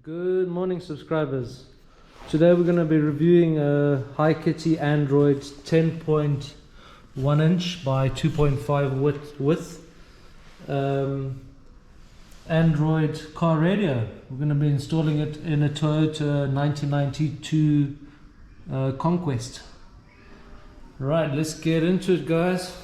Good morning, subscribers. Today we're going to be reviewing a Hikity Android 10.1 inch by 2.5 width Android car radio. We're going to be installing it in a Toyota 1992 Conquest. Right, let's get into it, guys.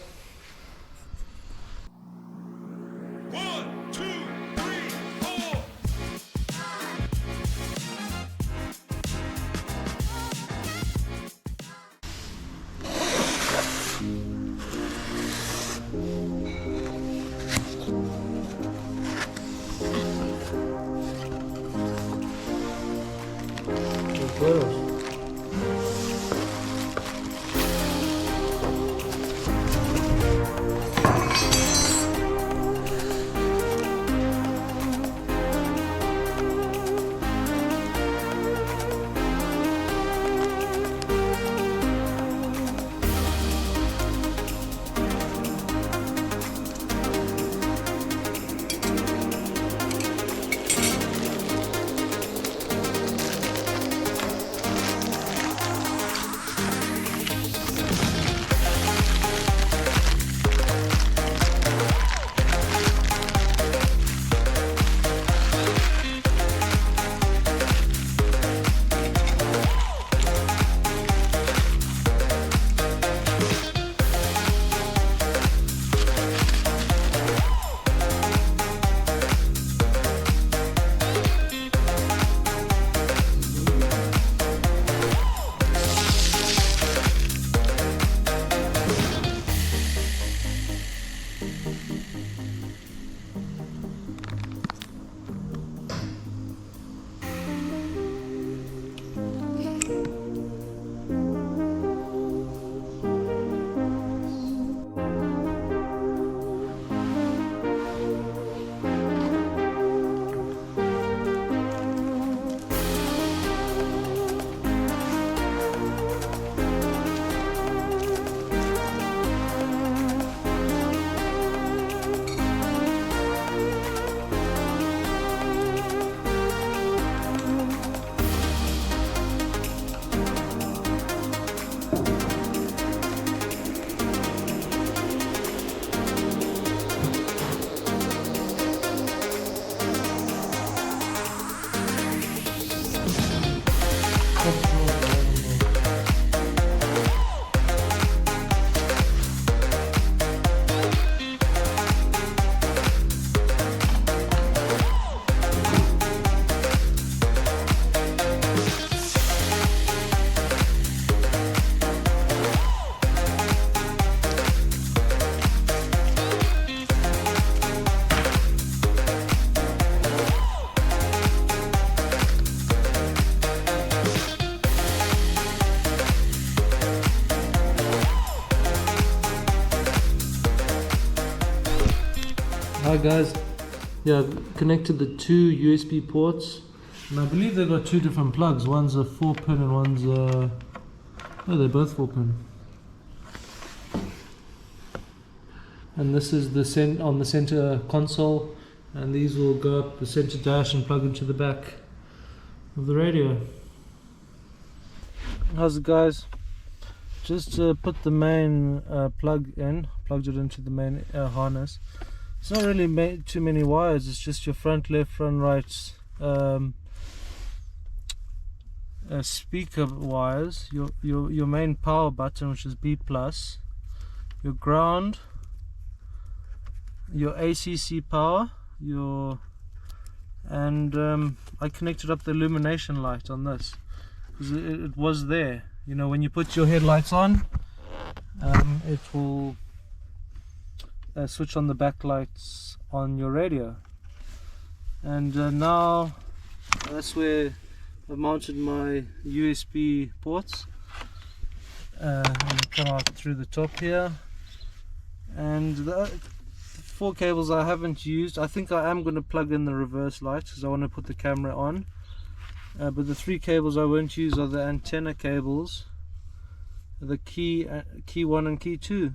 Hi guys, yeah, I've connected the two USB ports, and I believe they've got two different plugs. One's a 4-pin and one's a... oh, they're both 4-pin. And this is the on the center console, and these will go up the center dash and plug into the back of the radio. How's it, guys? Just put the main plug in, plugged it into the main harness. It's not really too many wires, it's just your front left, front right speaker wires, your main power button, which is B+, your ground, your ACC power, and I connected up the illumination light on this because it was there. You know, when you put your headlights on, it will switch on the backlights on your radio. And now that's where I've mounted my USB ports. Come out through the top here, and the 4 cables I haven't used. I think I am going to plug in the reverse light because I want to put the camera on, but the 3 cables I won't use are the antenna cables, the key 1 and key 2.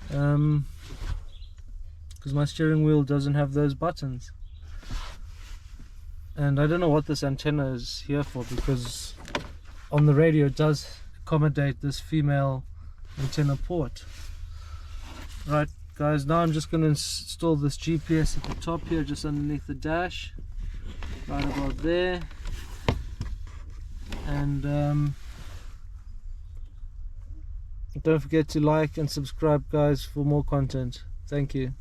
Because my steering wheel doesn't have those buttons. And I don't know what this antenna is here for, because on the radio it does accommodate this female antenna port. Right guys, now I'm just going to install this GPS at the top here, just underneath the dash, right about there. And don't forget to like and subscribe guys for more content. Thank you.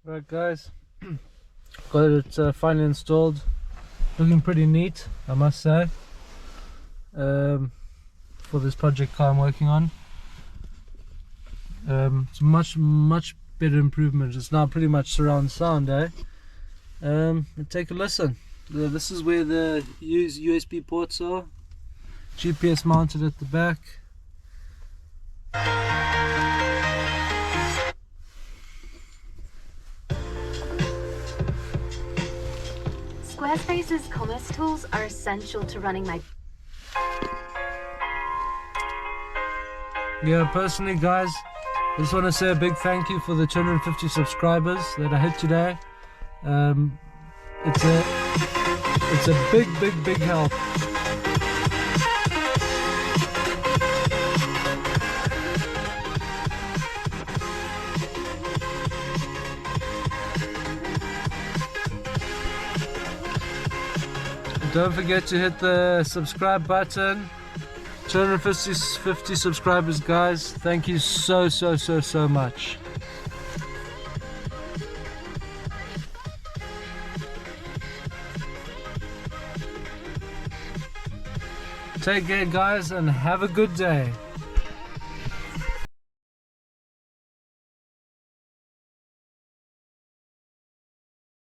Right guys, got it finally installed. Looking pretty neat, I must say, for this project car I'm working on. It's much better improvement. It's now pretty much surround sound, eh? Take a listen. This is where the USB ports are. GPS mounted at the back. Squarespace's commerce tools are essential to running my... Yeah, personally guys, I just want to say a big thank you for the 250 subscribers that I hit today. It's a big help. Don't forget to hit the subscribe button. 250 subscribers guys, thank you so much. Take care guys and have a good day.